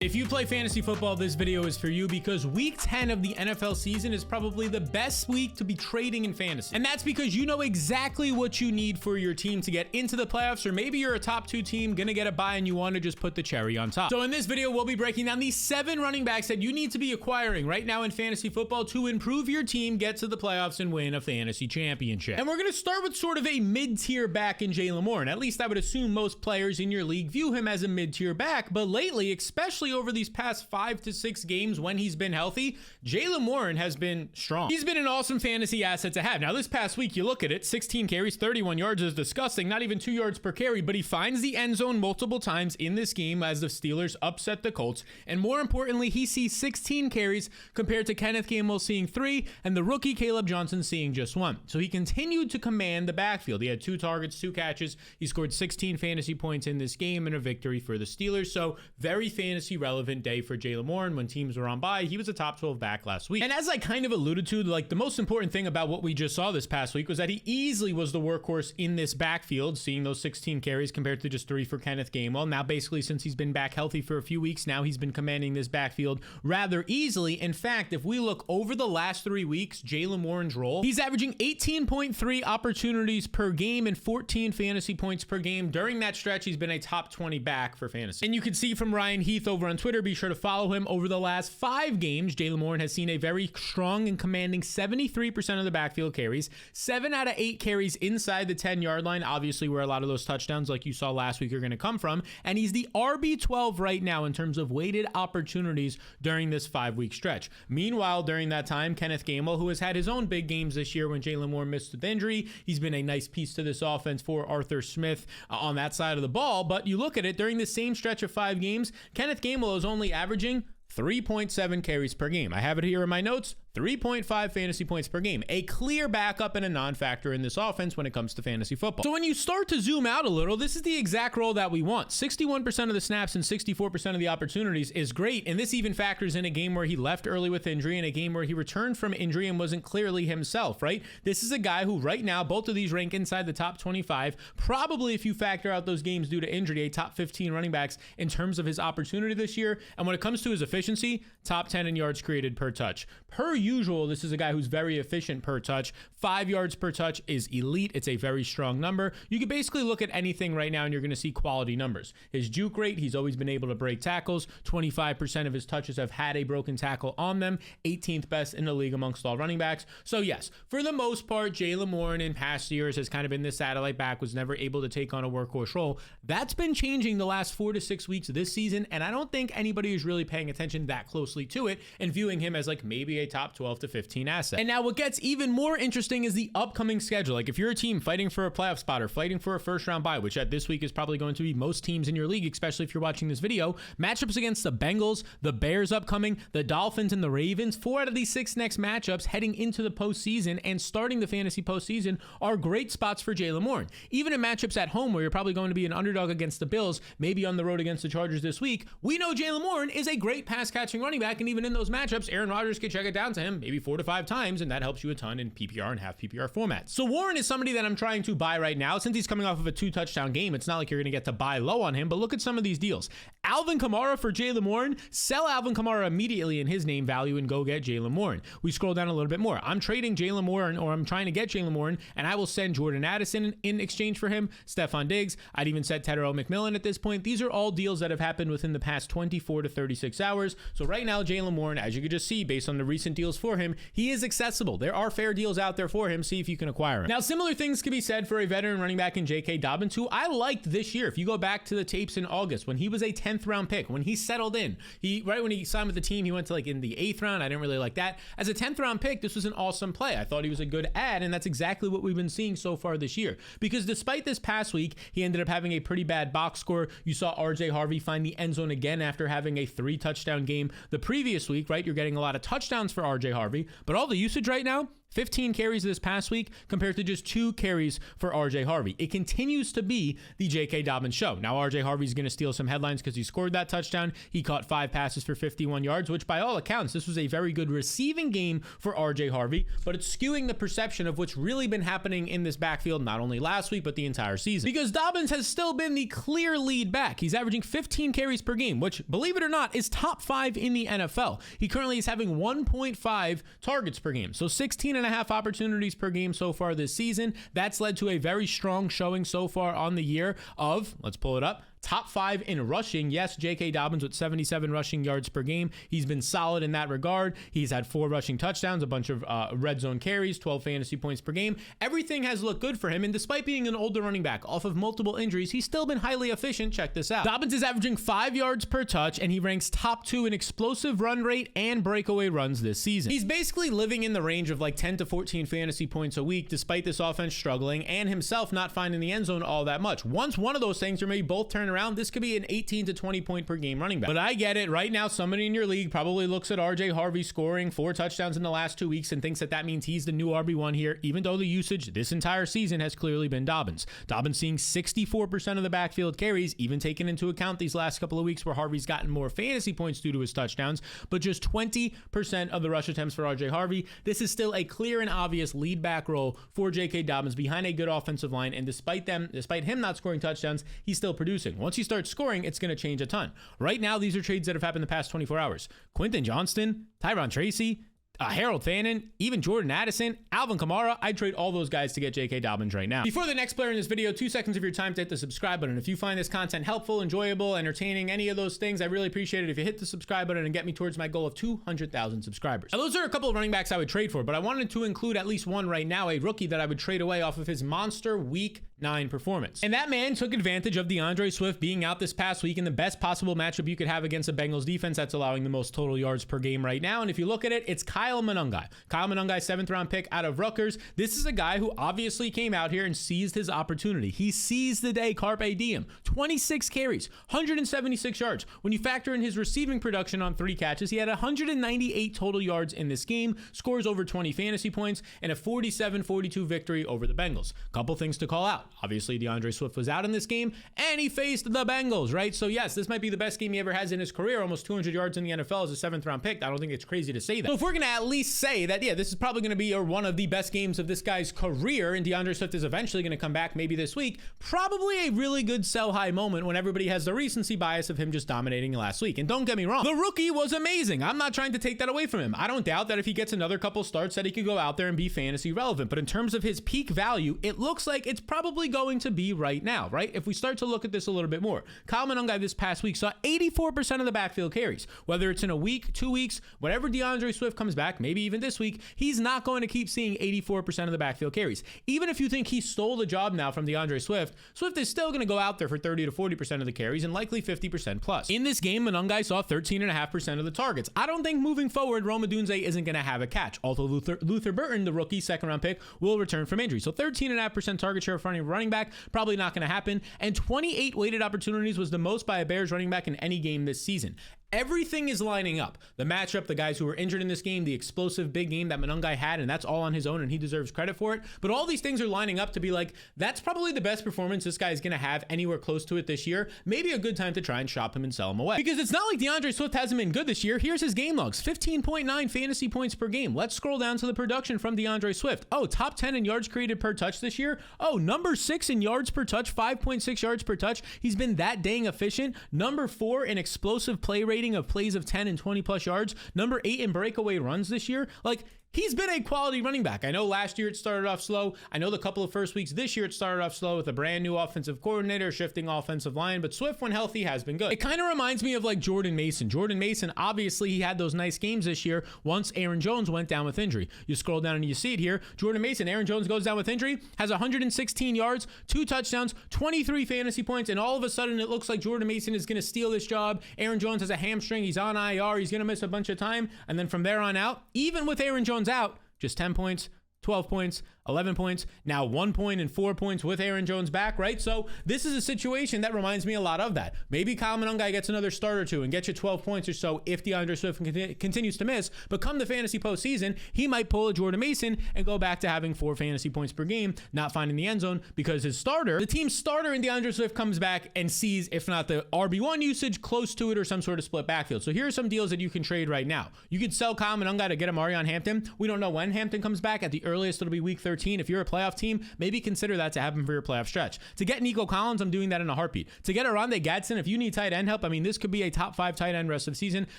If you play fantasy football, this video is for you because week 10 of the NFL season is probably the best week to be trading in fantasy. And that's because you know exactly what you need for your team to get into the playoffs, or maybe you're a top 2 team, gonna get a bye and you want to just put the cherry on top. So in this video, we'll be breaking down the 7 running backs that you need to be acquiring right now in fantasy football to improve your team, get to the playoffs, and win a fantasy championship. And we're gonna start with sort of a mid-tier back in Jaylen Warren. At least I would assume most players in your league view him as a mid-tier back, but lately, especially over these past 5 to 6 games when he's been healthy, Jaylen Warren has been strong. He's been an awesome fantasy asset to have. Now, this past week, you look at it, 16 carries, 31 yards is disgusting, not even 2 yards per carry, but he finds the end zone multiple times in this game as the Steelers upset the Colts. And more importantly, he sees 16 carries compared to Kenneth Gainwell seeing 3 and the rookie Caleb Johnson seeing just 1. So he continued to command the backfield. He had 2 targets, 2 catches. He scored 16 fantasy points in this game and a victory for the Steelers. So very fantasy relevant day for Jaylen Warren. When teams were on bye, he was a top 12 back last week. And as I kind of alluded to, like, the most important thing about what we just saw this past week was that he easily was the workhorse in this backfield, seeing those 16 carries compared to just 3 for Kenneth Gainwell. Now, basically, since he's been back healthy for a few weeks now, he's been commanding this backfield rather easily. In fact, if we look over the last 3 weeks, Jaylen Warren's role, he's averaging 18.3 opportunities per game and 14 fantasy points per game. During that stretch, he's been a top 20 back for fantasy. And you can see from Ryan Heath over on Twitter, be sure to follow him. Over the last 5 games, Jaylen Warren has seen a very strong and commanding 73% of the backfield carries, 7 out of 8 carries inside the 10-yard line, obviously where a lot of those touchdowns like you saw last week are going to come from, and he's the RB12 right now in terms of weighted opportunities during this 5-week stretch. Meanwhile, during that time, Kenneth Gainwell, who has had his own big games this year when Jaylen Warren missed with injury, he's been a nice piece to this offense for Arthur Smith on that side of the ball, but you look at it, during the same stretch of 5 games, Kenneth Gainwell is only averaging 3.7 carries per game. I have it here in my notes. 3.5 fantasy points per game. A clear backup and a non-factor in this offense when it comes to fantasy football. So when you start to zoom out a little, this is the exact role that we want. 61% of the snaps and 64% of the opportunities is great. And this even factors in a game where he left early with injury and a game where he returned from injury and wasn't clearly himself, right? This is a guy who right now, both of these rank inside the top 25. Probably, if you factor out those games due to injury, a top 15 running backs in terms of his opportunity this year. And when it comes to his efficiency, top 10 in yards created per touch. Per usual, this is a guy who's very efficient per touch. 5 yards per touch is elite. It's a very strong number. You can basically look at anything right now and you're going to see quality numbers. His juke rate, he's always been able to break tackles. 25% of his touches have had a broken tackle on them. 18th best in the league amongst all running backs. So yes, for the most part, Jaylen Warren in past years has kind of been this satellite back, was never able to take on a workhorse role. That's been changing the last 4 to 6 weeks of this season, and I don't think anybody is really paying attention that closely to it and viewing him as like maybe a top 12 to 15 asset. And now what gets even more interesting is the upcoming schedule. Like if you're a team fighting for a playoff spot or fighting for a first round bye, which at this week is probably going to be most teams in your league, especially if you're watching this video, matchups against the Bengals, the Bears upcoming, the Dolphins and the Ravens, 4 out of these 6 next matchups heading into the postseason and starting the fantasy postseason are great spots for Jaylen Warren. Even in matchups at home where you're probably going to be an underdog against the Bills, maybe on the road against the Chargers this week, we know Jaylen Warren is a great pass catching running back, and even in those matchups, Aaron Rodgers could check it down to him maybe 4 to 5 times, and that helps you a ton in PPR and half PPR formats. So Warren is somebody that I'm trying to buy right now. Since he's coming off of a 2-touchdown game, it's not like you're going to get to buy low on him, but look at some of these deals. Alvin Kamara for Jaylen Warren. Sell Alvin Kamara immediately in his name value and go get Jaylen Warren. We scroll down a little bit more. I'm trading Jaylen Warren, or I'm trying to get Jaylen Warren, and I will send Jordan Addison in exchange for him, Stephon Diggs. I'd even said Tedero McMillan at this point. These are all deals that have happened within the past 24 to 36 hours. So right now, Jaylen Warren, as you could just see based on the recent deals for him, he is accessible. There are fair deals out there for him. See if you can acquire him. Now, similar things can be said for a veteran running back in J.K. Dobbins, who I liked this year. If you go back to the tapes in August, when he was a 10th round pick, when he settled in, right when he signed with the team, he went to like in the 8th round. I didn't really like that. As a 10th round pick, this was an awesome play. I thought he was a good ad, and that's exactly what we've been seeing so far this year. Because despite this past week, he ended up having a pretty bad box score. You saw RJ Harvey find the end zone again after having a 3-touchdown game the previous week, right? You're getting a lot of touchdowns for RJ Harvey, but all the usage right now, 15 carries this past week compared to just 2 carries for RJ Harvey. It continues to be the J.K. Dobbins show. Now, RJ Harvey's going to steal some headlines because he scored that touchdown. He caught 5 passes for 51 yards, which by all accounts, this was a very good receiving game for RJ Harvey, but it's skewing the perception of what's really been happening in this backfield, not only last week, but the entire season. Because Dobbins has still been the clear lead back. He's averaging 15 carries per game, which, believe it or not, is top 5 in the NFL. He currently is having 1.5 targets per game, so 16.5 opportunities per game so far this season. That's led to a very strong showing so far on the year of, let's pull it up, top 5 in rushing. Yes, J.K. Dobbins with 77 rushing yards per game. He's been solid in that regard. He's had 4 rushing touchdowns, a bunch of red zone carries, 12 fantasy points per game. Everything has looked good for him, and despite being an older running back off of multiple injuries, he's still been highly efficient. Check this out. Dobbins is averaging 5 yards per touch, and he ranks top 2 in explosive run rate and breakaway runs this season. He's basically living in the range of like 10 to 14 fantasy points a week, despite this offense struggling and himself not finding the end zone all that much. Once one of those things, or maybe both, turn around, this could be an 18 to 20 point per game running back. But I get it. Right now, somebody in your league probably looks at RJ Harvey scoring 4 touchdowns in the last 2 weeks and thinks that that means he's the new RB1 here, even though the usage this entire season has clearly been Dobbins. Dobbins seeing 64% of the backfield carries, even taking into account these last couple of weeks where Harvey's gotten more fantasy points due to his touchdowns, but just 20% of the rush attempts for RJ Harvey. This is still a clear and obvious lead back role for J.K. Dobbins behind a good offensive line, and despite him not scoring touchdowns, he's still producing. Once he starts scoring, it's going to change a ton. Right now, these are trades that have happened the past 24 hours. Quentin Johnston, Tyron Tracy, Harold Fannin, even Jordan Addison, Alvin Kamara. I'd trade all those guys to get J.K. Dobbins right now. Before the next player in this video, 2 seconds of your time to hit the subscribe button. If you find this content helpful, enjoyable, entertaining, any of those things, I really appreciate it if you hit the subscribe button and get me towards my goal of 200,000 subscribers. Now, those are a couple of running backs I would trade for, but I wanted to include at least one right now, a rookie that I would trade away off of his monster week 9 performance. And that man took advantage of DeAndre Swift being out this past week in the best possible matchup you could have against a Bengals defense that's allowing the most total yards per game right now. And if you look at it, it's Kyle Monangai. Kyle Monangai, 7th round pick out of Rutgers. This is a guy who obviously came out here and seized his opportunity. He seized the day, carpe diem. 26 carries, 176 yards. When you factor in his receiving production on 3 catches, he had 198 total yards in this game, scores over 20 fantasy points, and a 47-42 victory over the Bengals. Couple things to call out. Obviously, DeAndre Swift was out in this game, and he faced the Bengals, right? So yes, this might be the best game he ever has in his career, almost 200 yards in the NFL as a 7th round pick. I don't think it's crazy to say that. So if we're going to at least say that, yeah, this is probably going to be one of the best games of this guy's career, and DeAndre Swift is eventually going to come back maybe this week, probably a really good sell high moment when everybody has the recency bias of him just dominating last week. And don't get me wrong, the rookie was amazing. I'm not trying to take that away from him. I don't doubt that if he gets another couple starts that he could go out there and be fantasy relevant. But in terms of his peak value, it looks like it's probably going to be right now, right? If we start to look at this a little bit more, Kyle Monangai this past week saw 84% of the backfield carries. Whether it's in a week, 2 weeks, whenever DeAndre Swift comes back, maybe even this week, he's not going to keep seeing 84% of the backfield carries. Even if you think he stole the job now from DeAndre Swift, Swift is still going to go out there for 30 to 40% of the carries and likely 50% plus. In this game, Monangai saw 13.5% of the targets. I don't think moving forward, Rome Odunze isn't going to have a catch, although Luther Burton, the rookie 2nd round pick, will return from injury. So 13.5% target share for running back, probably not going to happen. And 28 weighted opportunities was the most by a Bears running back in any game this season. Everything is lining up. The matchup, the guys who were injured in this game, the explosive big game that Monangai had, and that's all on his own, and he deserves credit for it. But all these things are lining up to be like, that's probably the best performance this guy is going to have anywhere close to it this year. Maybe a good time to try and shop him and sell him away. Because it's not like DeAndre Swift hasn't been good this year. Here's his game logs, 15.9 fantasy points per game. Let's scroll down to the production from DeAndre Swift. Oh, top 10 in yards created per touch this year. Oh, number 6 in yards per touch, 5.6 yards per touch. He's been that dang efficient. Number 4 in explosive play rating of plays of 10 and 20 plus yards. Number 8 in breakaway runs this year. Like, he's been a quality running back. I know last year it started off slow. I know the couple of first weeks this year it started off slow with a brand new offensive coordinator, shifting offensive line, but Swift, when healthy, has been good. It kind of reminds me of like Jordan Mason. Jordan Mason, obviously, he had those nice games this year once Aaron Jones went down with injury. You scroll down and you see it here. Jordan Mason, Aaron Jones goes down with injury, has 116 yards, 2 touchdowns, 23 fantasy points, and all of a sudden it looks like Jordan Mason is going to steal this job. Aaron Jones has a hamstring. He's on IR. He's going to miss a bunch of time. And then from there on out, even with Aaron Jones out, just 10 points, 12 points, 11 points, now 1 point and 4 points with Aaron Jones back, right? So this is a situation that reminds me a lot of that. Maybe Kyle Monangai gets another start or two and gets you 12 points or so if DeAndre Swift continues to miss, but come the fantasy postseason, he might pull a Jordan Mason and go back to having 4 fantasy points per game, not finding the end zone because his starter, the team's starter in DeAndre Swift comes back and sees, if not the RB1 usage, close to it or some sort of split backfield. So here are some deals that you can trade right now. You could sell Kyle Monangai to get a Marion Hampton. We don't know when Hampton comes back. At the earliest, it'll be week 13. If you're a playoff team, maybe consider that to happen for your playoff stretch. To get Nico Collins, I'm doing that in a heartbeat. To get Oronde Gadsden, if you need tight end help, I mean, this could be a top 5 tight end rest of the season.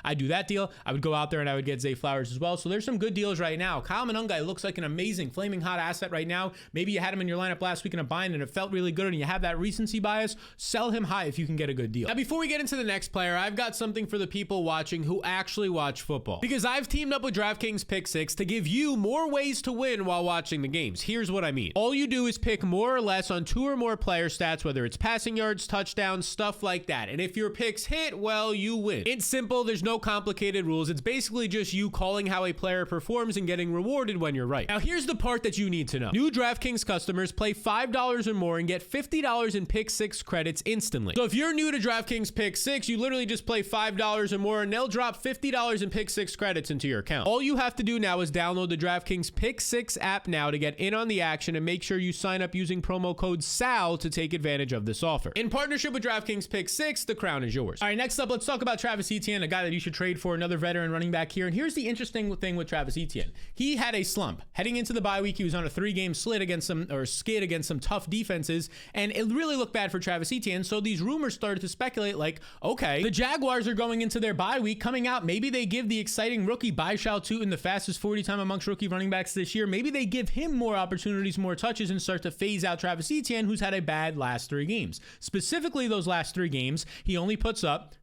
I'd do that deal. I would go out there and I would get Zay Flowers as well. So there's some good deals right now. Kyle Monangai looks like an amazing, flaming hot asset right now. Maybe you had him in your lineup last week in a bind and it felt really good and you have that recency bias. Sell him high if you can get a good deal. Now, before we get into the next player, I've got something for the people watching who actually watch football. Because I've teamed up with DraftKings Pick 6 to give you more ways to win while watching the games. Here's what I mean. All you do is pick more or less on 2 or more player stats, whether it's passing yards, touchdowns, stuff like that. And if your picks hit, well, you win. It's simple. There's no complicated rules. It's basically just you calling how a player performs and getting rewarded when you're right. Now, here's the part that you need to know. New DraftKings customers play $5 or more and get $50 in Pick 6 credits instantly. So if you're new to DraftKings Pick 6, you literally just play $5 or more and they'll drop $50 in Pick 6 credits into your account. All you have to do now is download the DraftKings Pick 6 app now to get in on the action and make sure you sign up using promo code SAL to take advantage of this offer. In partnership with DraftKings Pick 6, the crown is yours. All right, next up, let's talk about Travis Etienne, a guy that you should trade for, another veteran running back here. And here's the interesting thing with Travis Etienne. He had a slump. Heading into the bye week, he was on a 3-game skid against some tough defenses, and it really looked bad for Travis Etienne. So these rumors started to speculate like, okay, the Jaguars are going into their bye week, coming out, maybe they give the exciting rookie Baishal Tootin the fastest 40 time amongst rookie running backs this year. Maybe they give him more opportunities, more touches, and start to phase out Travis Etienne, who's had a bad last 3 games. Specifically, those last 3 games, he only puts up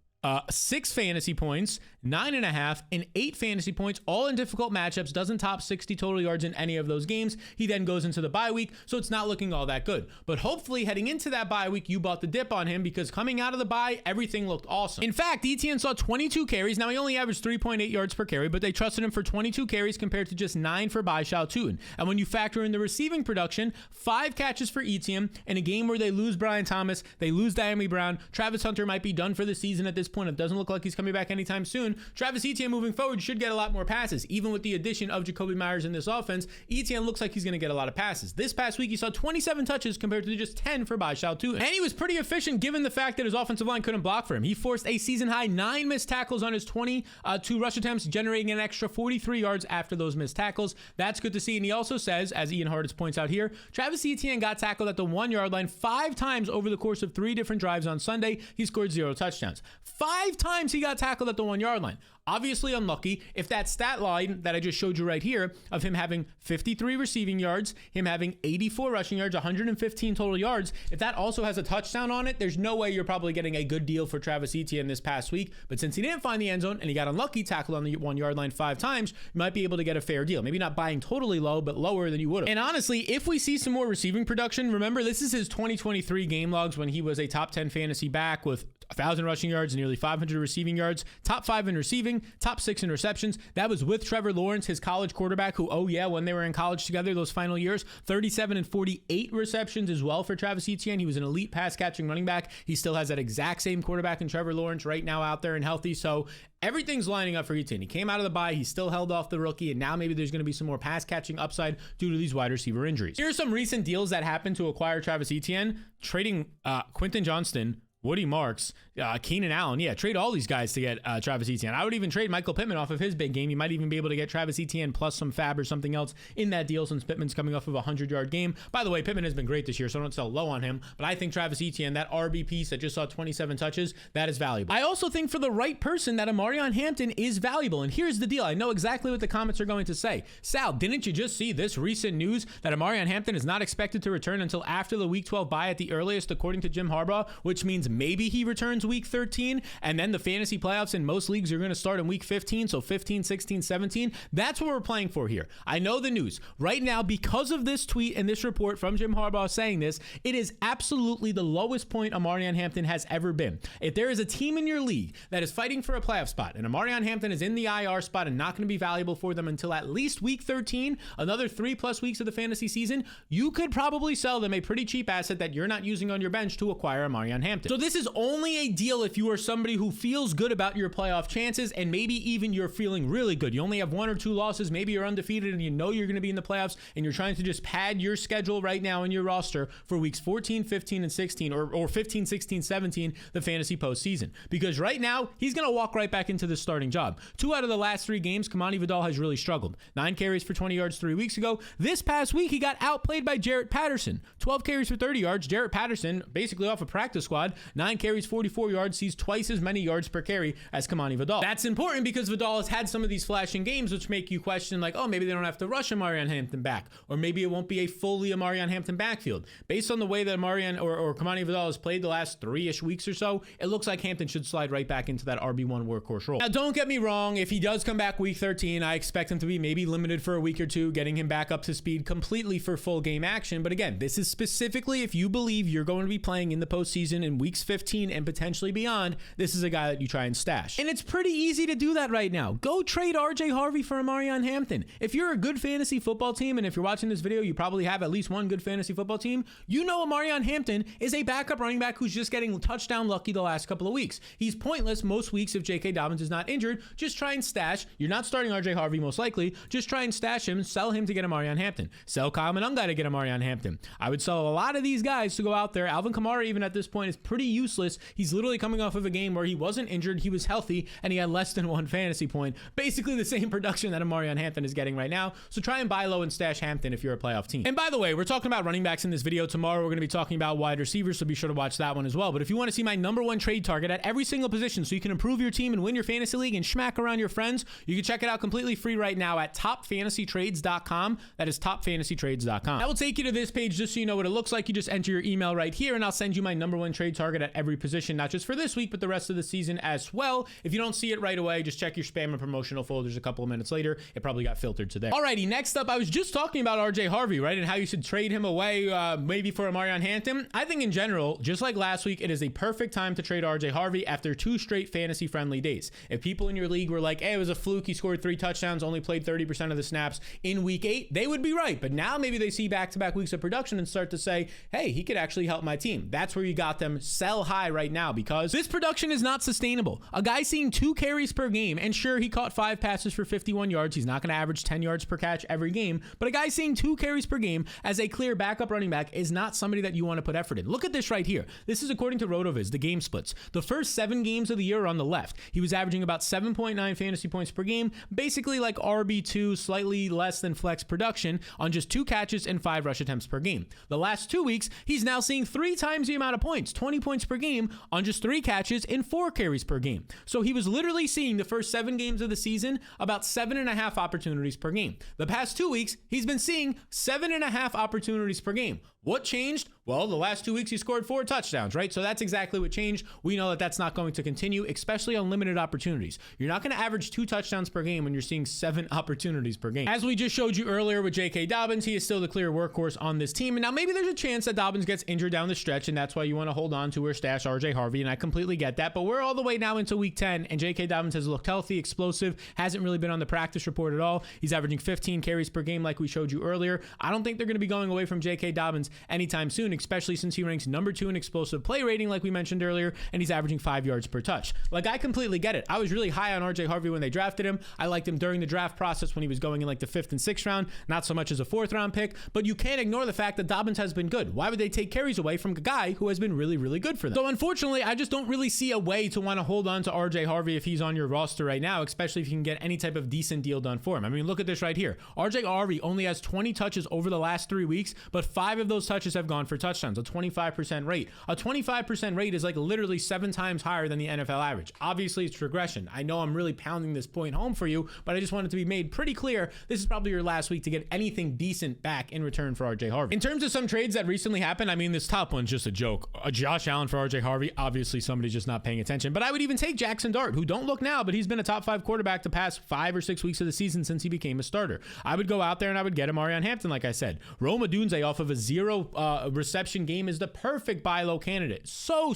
6 fantasy points, 9.5, and 8 fantasy points, all in difficult matchups, doesn't top 60 total yards in any of those games. He then goes into the bye week, so it's not looking all that good. But hopefully, heading into that bye week, you bought the dip on him because coming out of the bye, everything looked awesome. In fact, Etienne saw 22 carries. Now, he only averaged 3.8 yards per carry, but they trusted him for 22 carries compared to just 9 for Baishal Tootin. And when you factor in the receiving production, 5 catches for Etienne in a game where they lose Brian Thomas, they lose Diami Brown, Travis Hunter might be done for the season at this point. It doesn't look like he's coming back anytime soon. Travis Etienne moving forward should get a lot more passes. Even with the addition of Jacoby Myers in this offense, Etienne looks like he's going to get a lot of passes. This past week, he saw 27 touches compared to just 10 for Baishal Tootin. And he was pretty efficient given the fact that his offensive line couldn't block for him. He forced a season-high 9 missed tackles on his 22 rush attempts, generating an extra 43 yards after those missed tackles. That's good to see. And he also says, as Ian Hartitz points out here, Travis Etienne got tackled at the 1-yard line 5 times over the course of 3 different drives on Sunday. He scored 0 touchdowns. 5 times he got tackled at the 1-yard line. Obviously unlucky. If that stat line that I just showed you right here of him having 53 receiving yards, him having 84 rushing yards, 115 total yards, if that also has a touchdown on it, there's no way you're probably getting a good deal for Travis Etienne this past week. But since he didn't find the end zone and he got unlucky, tackled on the 1-yard line 5 times, you might be able to get a fair deal. Maybe not buying totally low, but lower than you would have. And honestly, if we see some more receiving production, remember this is his 2023 game logs when he was a top 10 fantasy back with 1,000 rushing yards, nearly 500 receiving yards, top 5 in receiving, top 6 in receptions. That was with Trevor Lawrence, his college quarterback, who, oh yeah, when they were in college together, those final years, 37 and 48 receptions as well for Travis Etienne. He was an elite pass catching running back. He still has that exact same quarterback in Trevor Lawrence right now out there and healthy. So everything's lining up for Etienne. He came out of the bye, he still held off the rookie, and now maybe there's going to be some more pass catching upside due to these wide receiver injuries. Here are some recent deals that happened to acquire Travis Etienne. Trading Quentin Johnston, Woody Marks, Keenan Allen. Yeah, trade all these guys to get Travis Etienne. I would even trade Michael Pittman off of his big game. You might even be able to get Travis Etienne plus some fab or something else in that deal since Pittman's coming off of a 100-yard game. By the way, Pittman has been great this year, so don't sell low on him. But I think Travis Etienne, that RB piece that just saw 27 touches, that is valuable. I also think for the right person that Marion Hampton is valuable. And here's the deal. I know exactly what the comments are going to say. Sal, didn't you just see this recent news that Marion Hampton is not expected to return until after the Week 12 bye at the earliest, according to Jim Harbaugh, which means maybe he returns week 13, and then the fantasy playoffs in most leagues are going to start in week 15, so 15, 16, 17. That's what we're playing for here. I know the news. Right now, because of this tweet and this report from Jim Harbaugh saying this, it is absolutely the lowest point Omarion Hampton has ever been. If there is a team in your league that is fighting for a playoff spot, and Omarion Hampton is in the IR spot and not going to be valuable for them until at least week 13, another 3+ weeks of the fantasy season, you could probably sell them a pretty cheap asset that you're not using on your bench to acquire Omarion Hampton. So this is only a deal if you are somebody who feels good about your playoff chances, and maybe even you're feeling really good. You only have 1 or 2 losses, maybe you're undefeated and you know you're going to be in the playoffs, and you're trying to just pad your schedule right now in your roster for weeks 14, 15, and 16, or 15, 16, 17, the fantasy postseason. Because right now, he's going to walk right back into the starting job. 2 out of the last 3 games, Kamani Vidal has really struggled. 9 carries for 20 yards 3 weeks ago. This past week, he got outplayed by Jarrett Patterson. 12 carries for 30 yards. Jarrett Patterson, basically off a practice squad, 9 carries, 44 yards, sees twice as many yards per carry as Kamani Vidal. That's important because Vidal has had some of these flashing games, which make you question, like, oh, maybe they don't have to rush Omarion Hampton back, or maybe it won't be a fully Omarion Hampton backfield. Based on the way that Omarion or Kamani Vidal has played the last 3-ish weeks or so, it looks like Hampton should slide right back into that RB1 workhorse role. Now, don't get me wrong. If he does come back week 13, I expect him to be maybe limited for a week or 2, getting him back up to speed completely for full game action. But again, this is specifically if you believe you're going to be playing in the postseason in weeks 15 and potentially beyond, this is a guy that you try and stash. And it's pretty easy to do that right now. Go trade RJ Harvey for Omarion Hampton. If you're a good fantasy football team, and if you're watching this video, you probably have at least one good fantasy football team, you know Omarion Hampton is a backup running back who's just getting touchdown lucky the last couple of weeks. He's pointless most weeks if J.K. Dobbins is not injured. Just try and stash. You're not starting RJ Harvey most likely. Just try and stash him, sell him to get Omarion Hampton. Sell Kyle Monangai to get Omarion Hampton. I would sell a lot of these guys to go out there. Alvin Kamara, even at this point, is pretty useless. He's literally coming off of a game where he wasn't injured, he was healthy, and he had less than 1 fantasy point. Basically the same production that Omarion Hampton is getting right now. So try and buy low and stash Hampton if you're a playoff team. And by the way, we're talking about running backs in this video. Tomorrow we're going to be talking about wide receivers, so be sure to watch that one as well. But if you want to see my #1 trade target at every single position so you can improve your team and win your fantasy league and schmack around your friends, you can check it out completely free right now at topfantasytrades.com. That is topfantasytrades.com. That will take you to this page just so you know what it looks like. You just enter your email right here and I'll send you my #1 trade target at every position, not just for this week, but the rest of the season as well. If you don't see it right away, just check your spam and promotional folders a couple of minutes later. It probably got filtered to there. Alrighty, next up, I was just talking about RJ Harvey, right? And how you should trade him away maybe for Omarion Hampton. I think in general, just like last week, it is a perfect time to trade RJ Harvey after 2 straight fantasy friendly days. If people in your league were like, hey, it was a fluke, he scored 3 touchdowns, only played 30% of the snaps in week 8, they would be right. But now maybe they see back-to-back weeks of production and start to say, hey, he could actually help my team. That's where you got them. Sell high right now because this production is not sustainable. A guy seeing 2 carries per game, and sure, he caught 5 passes for 51 yards. He's not going to average 10 yards per catch every game, but a guy seeing 2 carries per game as a clear backup running back is not somebody that you want to put effort in. Look at this right here. This is according to RotoViz, the game splits. The first 7 games of the year are on the left. He was averaging about 7.9 fantasy points per game, basically like RB2, slightly less than flex production on just 2 catches and 5 rush attempts per game. The last 2 weeks, he's now seeing 3 times the amount of points, 20 points per game on just 3 catches and 4 carries per game. So he was literally seeing the first 7 games of the season about 7.5 opportunities per game. The past 2 weeks, he's been seeing 7.5 opportunities per game. What changed? Well, the last 2 weeks he scored 4 touchdowns, right? So that's exactly what changed. We know that that's not going to continue, especially on limited opportunities. You're not going to average 2 touchdowns per game when you're seeing 7 opportunities per game. As we just showed you earlier with J.K. Dobbins, he is still the clear workhorse on this team. And now maybe there's a chance that Dobbins gets injured down the stretch, and that's why you want to hold on to or stash RJ Harvey, and I completely get that. But we're all the way now into week 10, and J.K. Dobbins has looked healthy, explosive, hasn't really been on the practice report at all. He's averaging 15 carries per game like we showed you earlier. I don't think they're going to be going away from J.K. Dobbins anytime soon, especially since he ranks #2 in explosive play rating like we mentioned earlier, and he's averaging 5 yards per touch. Like, I completely get it. I was really high on RJ Harvey when they drafted him. I liked him during the draft process when he was going in like the 5th and 6th round, not so much as a 4th round pick, but you can't ignore the fact that Dobbins has been good. Why would they take carries away from a guy who has been really, really good for them? So unfortunately, I just don't really see a way to want to hold on to RJ Harvey if he's on your roster right now, especially if you can get any type of decent deal done for him. I mean, look at this right here. RJ Harvey only has 20 touches over the last 3 weeks, but 5 of those those touches have gone for touchdowns, a 25% rate. A 25% rate is like literally 7 times higher than the NFL average. Obviously, it's regression. I know I'm really pounding this point home for you, but I just want it to be made pretty clear. This is probably your last week to get anything decent back in return for RJ Harvey. In terms of some trades that recently happened, I mean, this top one's just a joke. A Josh Allen for RJ Harvey, obviously somebody's just not paying attention, but I would even take Jackson Dart, who don't look now, but he's been a top 5 quarterback the past 5 or 6 weeks of the season since he became a starter. I would go out there and I would get him Marion Hampton, like I said. Rome Odunze off of a 0 reception game is the perfect buy low candidate. So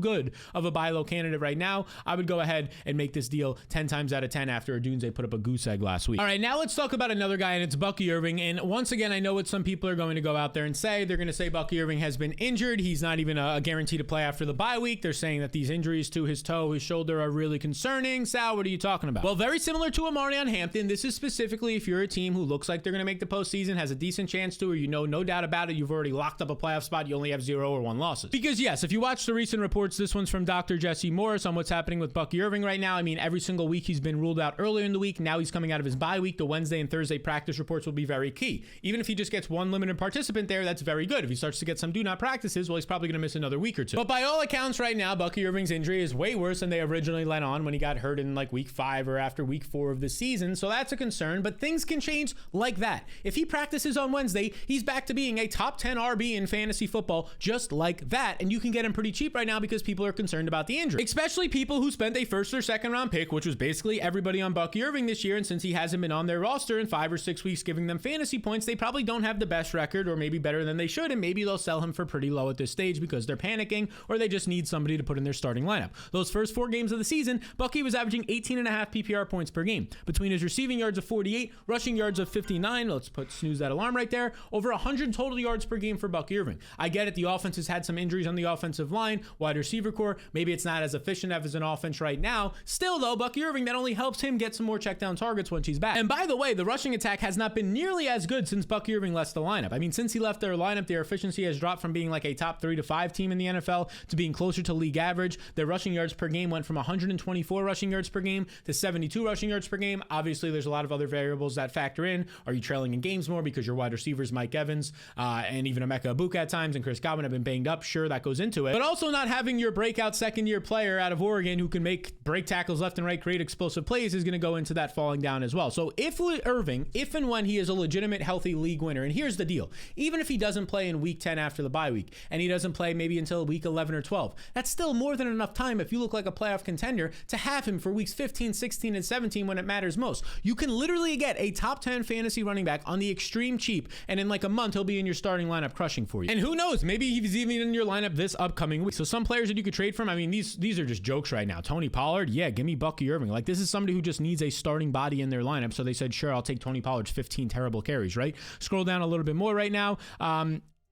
good of a buy low candidate right now. I would go ahead and make this deal 10 times out of 10 after Odunze put up a goose egg last week. All right, now let's talk about another guy, and it's Bucky Irving. And once again, I know what some people are going to go out there and say. They're going to say Bucky Irving has been injured. He's not even a guarantee to play after the bye week. They're saying that these injuries to his toe, his shoulder are really concerning. Sal, what are you talking about? Well, very similar to Marion Hampton. This is specifically if you're a team who looks like they're going to make the postseason, has a decent chance to, or you know, no doubt about it, you've already locked up a playoff spot. You only have 0 or 1 losses. Because yes, if you watch the recent reports, this one's from Dr. Jesse Morris on what's happening with Bucky Irving right now. I mean, every single week he's been ruled out earlier in the week. Now he's coming out of his bye week. The Wednesday and Thursday practice reports will be very key. Even if he just gets 1 limited participant there, that's very good. If he starts to get some do not practices, well, he's probably going to miss another week or 2. But by all accounts right now, Bucky Irving's injury is way worse than they originally let on when he got hurt in like week 5 or after week 4 of the season. So that's a concern, but things can change like that. If he practices on Wednesday, he's back to being a top 10 RB in fantasy football just like that. And you can get him pretty cheap right now because people are concerned about the injury, especially people who spent a 1st or 2nd round pick, which was basically everybody on Bucky Irving this year. And since he hasn't been on their roster in 5 or 6 weeks giving them fantasy points, they probably don't have the best record, or maybe better than they should. And maybe they'll sell him for pretty low at this stage because they're panicking, or they just need somebody to put in their starting lineup. Those first 4 games of the season, Bucky was averaging 18.5 PPR points per game between his receiving yards of 48, rushing yards of 59. Let's snooze that alarm right there. Over 100 total yards per game for Bucky Irving. I get it. The offense has had some injuries on the offensive line, wide receiver core. Maybe it's not as efficient as an offense right now. Still though, Bucky Irving, that only helps him get some more check down targets when she's back. And by the way, the rushing attack has not been nearly as good since Bucky Irving left the lineup. I mean, since he left their lineup, their efficiency has dropped from being like a top 3 to 5 team in the NFL to being closer to league average. Their rushing yards per game went from 124 rushing yards per game to 72 rushing yards per game. Obviously, there's a lot of other variables that factor in. Are you trailing in games more because your wide receivers, Mike Evans, and even Emeka Egbuka at times, and Chris Godwin have been banged up? Sure, that goes into it. But also not having your breakout second-year player out of Oregon who can make break tackles left and right, create explosive plays, is going to go into that falling down as well. So if Irving, if and when he is a legitimate, healthy league winner, and here's the deal, even if he doesn't play in week 10 after the bye week, and he doesn't play maybe until week 11 or 12, that's still more than enough time if you look like a playoff contender to have him for weeks 15, 16, and 17 when it matters most. You can literally get a top 10 fantasy running back on the extreme cheap, and in like a month, he'll be in your starting lineup crushing for you. And who knows, maybe he's even in your lineup this upcoming week. So some players that you could trade from, I mean, these are just jokes right now. Tony Pollard, yeah, give me Bucky Irving. Like, this is somebody who just needs a starting body in their lineup. So they said, sure, I'll take Tony Pollard's 15 terrible carries, right? Scroll down a little bit more right now.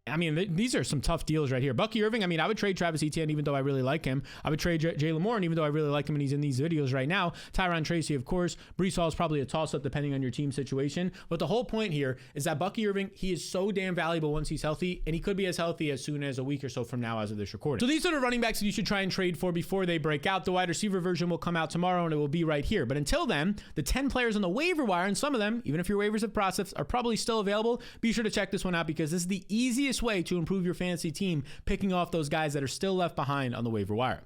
I mean, these are some tough deals right here. Bucky Irving, I mean, I would trade Travis Etienne even though I really like him. I would trade Jalen Warren even though I really like him and he's in these videos right now. Tyron Tracy, of course. Breece Hall is probably a toss-up depending on your team situation. But the whole point here is that Bucky Irving, he is so damn valuable once he's healthy, and he could be as healthy as soon as a week or so from now as of this recording. So these are the running backs that you should try and trade for before they break out. The wide receiver version will come out tomorrow, and it will be right here. But until then, the 10 players on the waiver wire, and some of them, even if your waivers have processed, are probably still available. Be sure to check this one out because this is the easiest way to improve your fantasy team, picking off those guys that are still left behind on the waiver wire.